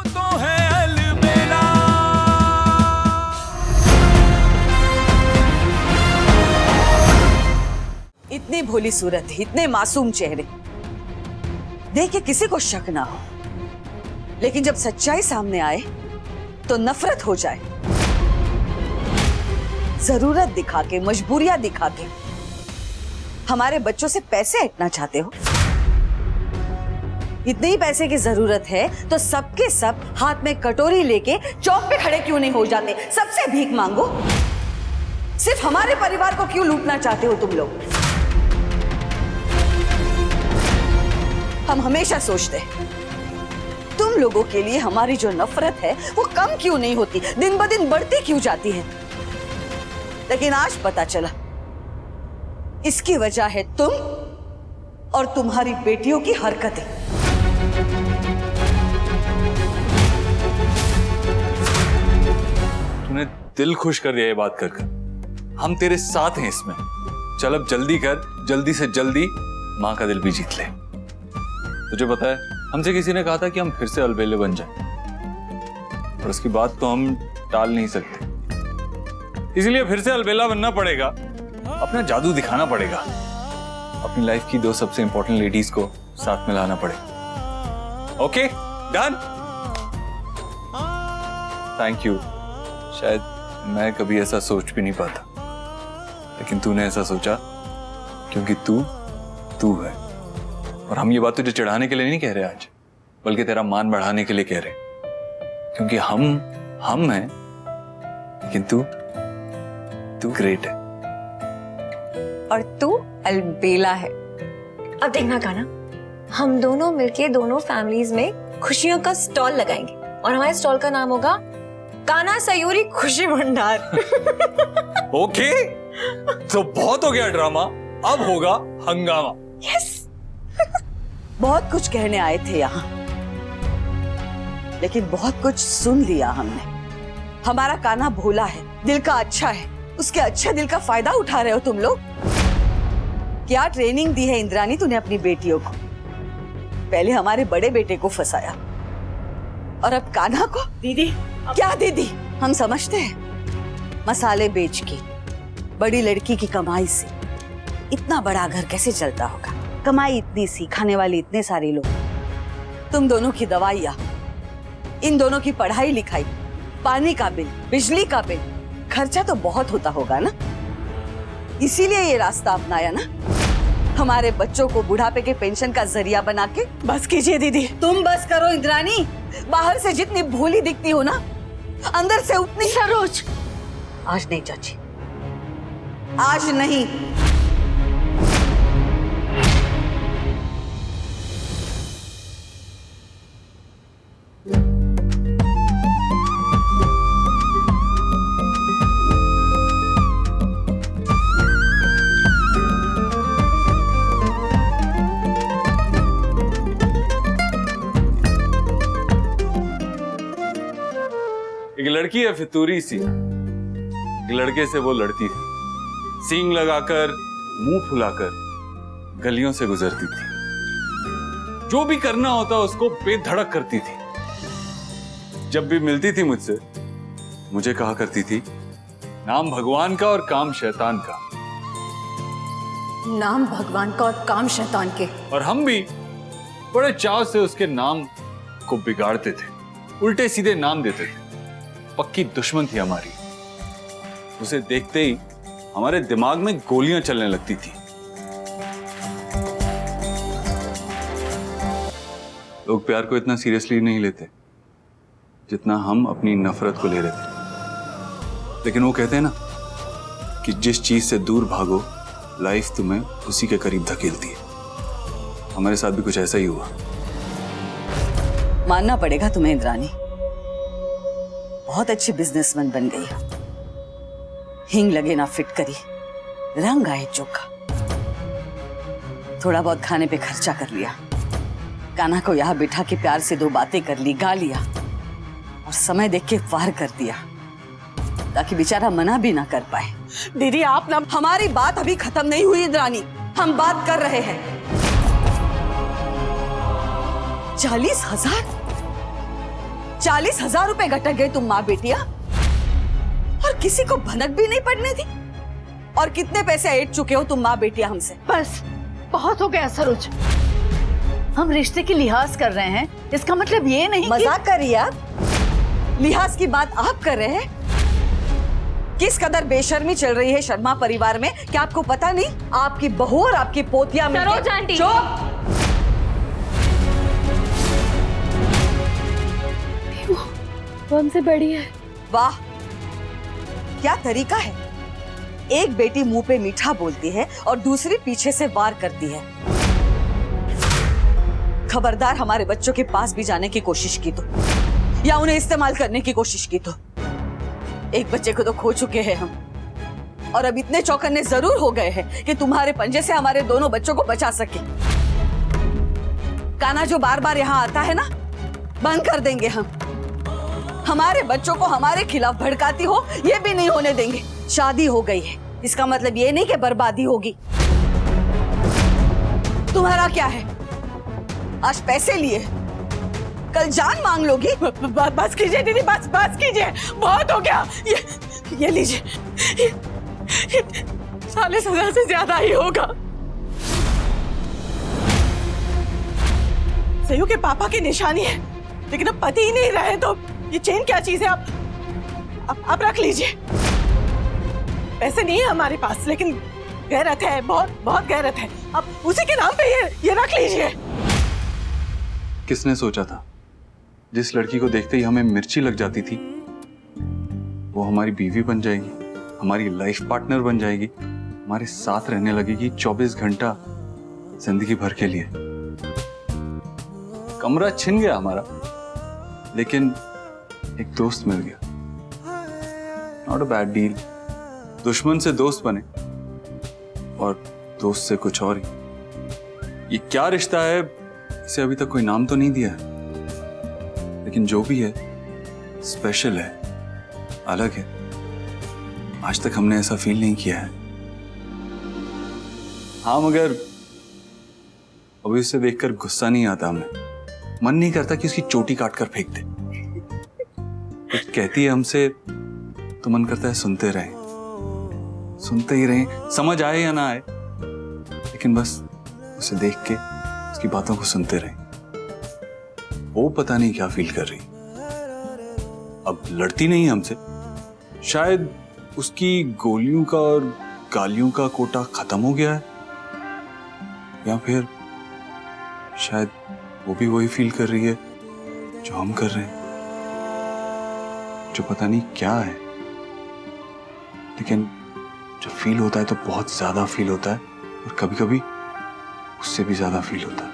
तो है अलबेला। इतनी भोली सूरत, इतने मासूम चेहरे देख के किसी को शक ना हो, लेकिन जब सच्चाई सामने आए तो नफरत हो जाए। जरूरत दिखा के, मजबूरियां दिखा के हमारे बच्चों से पैसे हटना चाहते हो। इतने ही पैसे की जरूरत है तो सबके सब हाथ में कटोरी लेके चौक पे खड़े क्यों नहीं हो जाते? सबसे भीख मांगो। सिर्फ हमारे परिवार को क्यों लूटना चाहते हो तुम लोग? हम हमेशा सोचते हैं तुम लोगों के लिए हमारी जो नफरत है वो कम क्यों नहीं होती, दिन ब दिन बढ़ती क्यों जाती है। लेकिन आज पता चला इसकी वजह है तुम और तुम्हारी बेटियों की हरकतें। तूने दिल खुश कर दिया ये बात कर कर। हम तेरे साथ हैं इसमें। चल अब जल्दी कर, जल्दी से जल्दी माँ का दिल भी जीत ले। तुझे पता है हमसे किसी ने कहा था कि हम फिर से अलबेले बन जाएं, और उसकी बात तो हम टाल नहीं सकते। इसलिए फिर से अलबेला बनना पड़ेगा, अपना जादू दिखाना पड़ेगा, अपनी लाइफ की दो सबसे इंपॉर्टेंट लेडीज को साथ में लाना पड़ेगा। Okay done. Thank you. शायद मैं कभी ऐसा सोच भी नहीं पाता, लेकिन तूने ऐसा सोचा क्योंकि तू है। और हम ये बात तुझे चढ़ाने के लिए नहीं कह रहे आज, बल्कि तेरा मान बढ़ाने के लिए कह रहे, क्योंकि हम हैं, लेकिन तू ग्रेट है और तू अलबेला है। अब देखना काना, हम दोनों मिलके दोनों फैमिलीज में खुशियों का स्टॉल लगाएंगे और हमारे स्टॉल का नाम होगा काना सयूरी खुशी भंडार। ओके तो बहुत हो गया ड्रामा, अब होगा हंगामा। यस। बहुत कुछ कहने आए थे यहाँ, लेकिन बहुत कुछ सुन लिया हमने। हमारा कान्हा भोला है, दिल का अच्छा है, उसके अच्छे दिल का फायदा उठा रहे हो तुम लोग। क्या ट्रेनिंग दी है इंद्रानी तूने अपनी बेटियों को? पहले हमारे बड़े बेटे को फंसाया और अब कान्हा को। दीदी क्या दीदी? हम समझते हैं मसाले बेच के बड़ी लड़की की कमाई से इतना बड़ा घर कैसे चलता होगा। कमाई इतनी सी, खाने वाले इतने सारे लोग, तुम दोनों की दवाइयाँ, इन दोनों की पढ़ाई लिखाई, पानी का बिल, बिजली का बिल, खर्चा तो बहुत होता होगा ना। इसीलिए ये रास्ता अपनाया ना, हमारे बच्चों को बुढ़ापे के पेंशन का जरिया बना के। बस कीजिए दीदी, तुम बस करो इंद्रानी। बाहर से जितनी भोली दिखती हो ना, अंदर से उतनी। सरोज, आज नहीं चाची, आज नहीं। एक लड़की है फितूरी सी, एक लड़के से वो लड़ती थी, सींग लगाकर, मुंह फुलाकर गलियों से गुजरती थी। जो भी करना होता उसको बेधड़क करती थी। जब भी मिलती थी मुझसे, मुझे कहा करती थी, नाम भगवान का और काम शैतान का। नाम भगवान का और काम शैतान के। और हम भी बड़े चाव से उसके नाम को बिगाड़ते थे, उल्टे सीधे नाम देते थे। पक्की दुश्मन थी हमारी। उसे देखते ही हमारे दिमाग में गोलियां चलने लगती थी। लोग प्यार को इतना सीरियसली नहीं लेते जितना हम अपनी नफरत को ले रहे थे। लेकिन वो कहते हैं ना कि जिस चीज से दूर भागो, लाइफ तुम्हें उसी के करीब धकेलती है। हमारे साथ भी कुछ ऐसा ही हुआ। मानना पड़ेगा तुम्हें इंद्रानी, बहुत अच्छी बिजनेसमैन बन गई हो। हिंग लगे ना फिटकरी, रंग आए चोखा। थोड़ा बहुत खाने पे खर्चा कर लिया, कान्हा को यहाँ बिठा के प्यार से दो बातें कर ली, गा लिया, और समय देख के वार कर दिया ताकि बेचारा मना भी ना कर पाए। दीदी आप ना, हमारी बात अभी खत्म नहीं हुई इंद्रानी, हम बात कर रहे हैं। 40,000 40,000 रुपए घटक गए तुम माँ बेटिया, और किसी को भनक भी नहीं पड़ने दी। और कितने पैसे ऐंठ चुके हो तुम माँ बेटिया हमसे। बस बहुत हो गया सरोज, हम रिश्ते की लिहाज कर रहे हैं, इसका मतलब ये नहीं मजाक कर रही है आप? लिहाज की बात आप कर रहे हैं? किस कदर बेशर्मी चल रही है शर्मा परिवार में, क्या आपको पता नहीं? आपकी बहू और आपकी पोतिया मिलके- सरोज आंटी। चुप! वो हमसे बड़ी है। वाह, क्या तरीका है। एक बेटी मुंह पे मीठा बोलती है और दूसरी पीछे से वार करती है। खबरदार हमारे बच्चों के पास भी जाने की कोशिश की तो, या उन्हें इस्तेमाल करने की कोशिश की तो। एक बच्चे को तो खो चुके हैं हम, और अब इतने चौकन्ने जरूर हो गए हैं कि तुम्हारे पंजे से हमारे दोनों बच्चों को बचा सके। कान्हा जो बार बार यहाँ आता है ना, बंद कर देंगे हम। हमारे बच्चों को हमारे खिलाफ भड़काती हो, ये भी नहीं होने देंगे। शादी हो गई है, इसका मतलब ये नहीं कि बर्बादी होगी। तुम्हारा क्या है? आज पैसे लिए, कल जान मांग लोगी। बस कीजिए दीदी, बस कीजिए, बहुत हो गया। ये लीजिए, 40,000 से ज्यादा ही होगा। सयू के पापा की निशानी है, लेकिन अब पति ही नहीं रहे तो ये चेन क्या चीज है? आप रख लीजिए। पैसे नहीं है हमारे पास, लेकिन गैरत है, बहुत गैरत है। अब उसी के नाम पे ये रख लीजिए। किसने सोचा था जिस लड़की को देखते ही हमें मिर्ची लग जाती थी, वो हमारी बीवी बन जाएगी, हमारी लाइफ पार्टनर बन जाएगी, हमारे साथ रहने लगेगी 24 घंटा जिंदगी भर के लिए। कमरा छिन गया हमारा, लेकिन एक दोस्त मिल गया। Not a bad deal. दुश्मन से दोस्त बने और दोस्त से कुछ और ही। ये क्या रिश्ता है, इसे अभी तक कोई नाम तो नहीं दिया है, लेकिन जो भी है स्पेशल है, अलग है। आज तक हमने ऐसा फील नहीं किया है। हाँ, मगर अभी उसे देखकर गुस्सा नहीं आता हमें। मन नहीं करता कि उसकी चोटी काट कर फेंक दे। कुछ कहती है हमसे तो मन करता है सुनते ही रहें, समझ आए या ना आए, लेकिन बस उसे देख के उसकी बातों को सुनते रहें। वो पता नहीं क्या फील कर रही। अब लड़ती नहीं हमसे, शायद उसकी गोलियों का और गालियों का कोटा खत्म हो गया है, या फिर शायद वो भी वही फील कर रही है जो हम कर रहे हैं, जो पता नहीं क्या है, लेकिन जब फील होता है तो बहुत ज्यादा फील होता है, और कभी कभी उससे भी ज्यादा फील होता है।